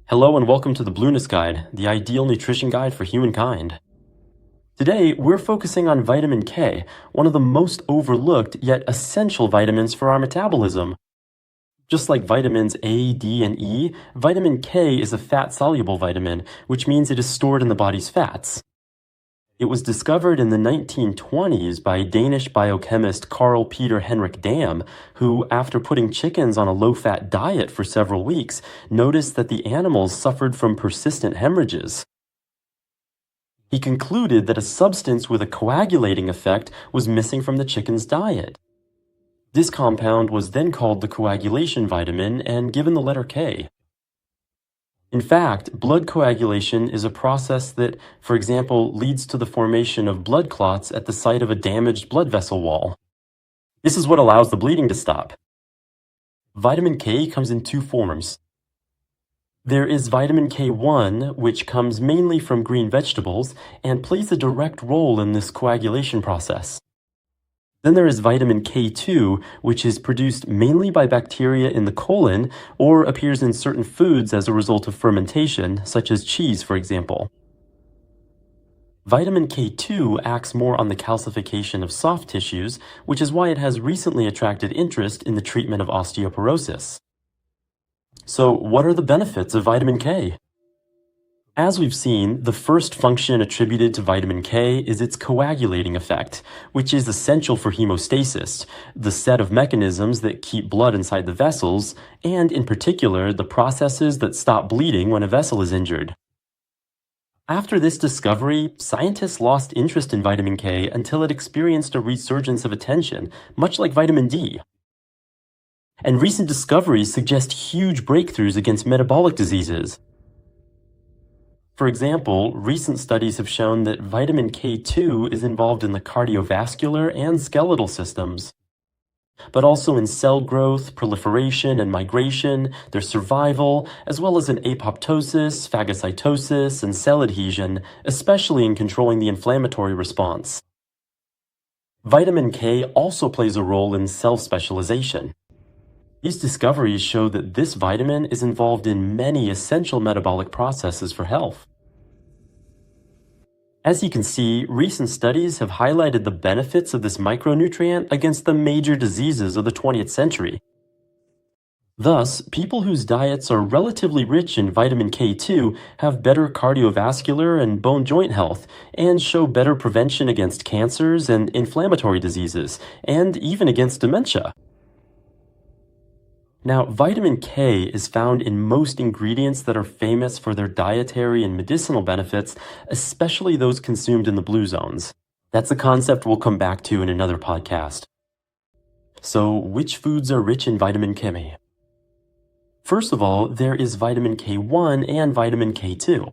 Hello and welcome to the Blooness Guide, the ideal nutrition guide for humankind. Today, we're focusing on vitamin K, one of the most overlooked yet essential vitamins for our metabolism. Just like vitamins A, D, and E, vitamin K is a fat-soluble vitamin, which means it is stored in the body's fats. It was discovered in the 1920s by Danish biochemist Carl Peter Henrik Dam, who, after putting chickens on a low-fat diet for several weeks, noticed that the animals suffered from persistent hemorrhages. He concluded that a substance with a coagulating effect was missing from the chicken's diet. This compound was then called the coagulation vitamin and given the letter K. In fact, blood coagulation is a process that, for example, leads to the formation of blood clots at the site of a damaged blood vessel wall. This is what allows the bleeding to stop. Vitamin K comes in two forms. There is vitamin K1, which comes mainly from green vegetables and plays a direct role in this coagulation process. Then there is vitamin K2, which is produced mainly by bacteria in the colon or appears in certain foods as a result of fermentation, such as cheese, for example. Vitamin K2 acts more on the calcification of soft tissues, which is why it has recently attracted interest in the treatment of osteoporosis. So, what are the benefits of vitamin K? As we've seen, the first function attributed to vitamin K is its coagulating effect, which is essential for hemostasis, the set of mechanisms that keep blood inside the vessels, and in particular, the processes that stop bleeding when a vessel is injured. After this discovery, scientists lost interest in vitamin K until it experienced a resurgence of attention, much like vitamin D. And recent discoveries suggest huge breakthroughs against metabolic diseases. For example, recent studies have shown that vitamin K2 is involved in the cardiovascular and skeletal systems, but also in cell growth, proliferation, and migration, their survival, as well as in apoptosis, phagocytosis, and cell adhesion, especially in controlling the inflammatory response. Vitamin K also plays a role in cell specialization. These discoveries show that this vitamin is involved in many essential metabolic processes for health. As you can see, recent studies have highlighted the benefits of this micronutrient against the major diseases of the 20th century. Thus, people whose diets are relatively rich in vitamin K2 have better cardiovascular and bone joint health, and show better prevention against cancers and inflammatory diseases, and even against dementia. Now, vitamin K is found in most ingredients that are famous for their dietary and medicinal benefits, especially those consumed in the blue zones. That's a concept we'll come back to in another podcast. So, which foods are rich in vitamin K? First of all, there is vitamin K1 and vitamin K2.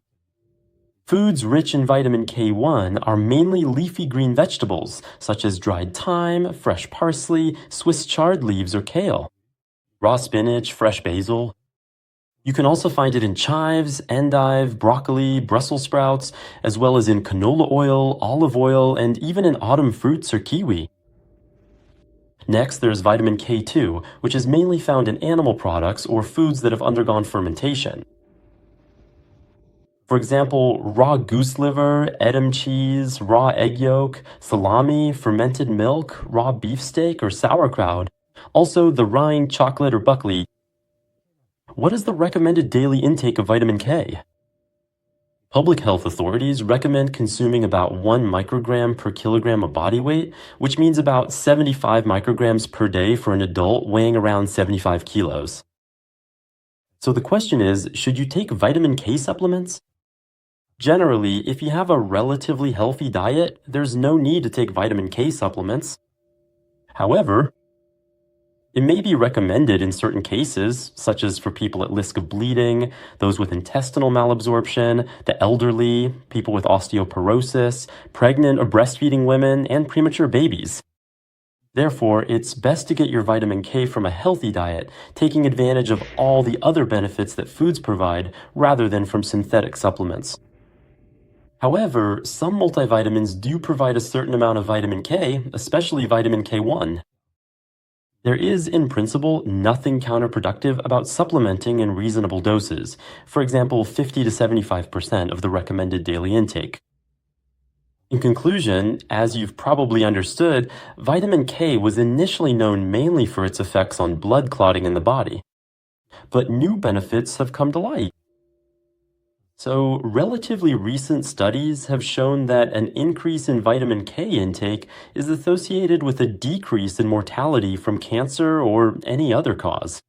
Foods rich in vitamin K1 are mainly leafy green vegetables, such as dried thyme, fresh parsley, Swiss chard leaves, or kale. Raw spinach, fresh basil. You can also find it in chives, endive, broccoli, Brussels sprouts, as well as in canola oil, olive oil, and even in autumn fruits or kiwi. Next, there's vitamin K2, which is mainly found in animal products or foods that have undergone fermentation. For example, raw goose liver, Edam cheese, raw egg yolk, salami, fermented milk, raw beefsteak, or sauerkraut. Also, the rind, chocolate, or buckwheat. What is the recommended daily intake of vitamin K? Public health authorities recommend consuming about 1 microgram per kilogram of body weight, which means about 75 micrograms per day for an adult weighing around 75 kilos. So the question is, should you take vitamin K supplements? Generally, if you have a relatively healthy diet, there's no need to take vitamin K supplements. However, it may be recommended in certain cases, such as for people at risk of bleeding, those with intestinal malabsorption, the elderly, people with osteoporosis, pregnant or breastfeeding women, and premature babies. Therefore, it's best to get your vitamin K from a healthy diet, taking advantage of all the other benefits that foods provide, rather than from synthetic supplements. However, some multivitamins do provide a certain amount of vitamin K, especially vitamin K1. There is, in principle, nothing counterproductive about supplementing in reasonable doses, for example, 50 to 75% of the recommended daily intake. In conclusion, as you've probably understood, vitamin K was initially known mainly for its effects on blood clotting in the body. But new benefits have come to light. So, relatively recent studies have shown that an increase in vitamin K intake is associated with a decrease in mortality from cancer or any other cause.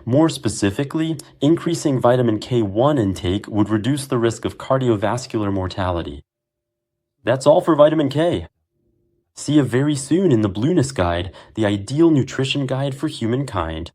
More specifically, increasing vitamin K1 intake would reduce the risk of cardiovascular mortality. That's all for vitamin K. See you very soon in the Blooness Guide, the ideal nutrition guide for humankind.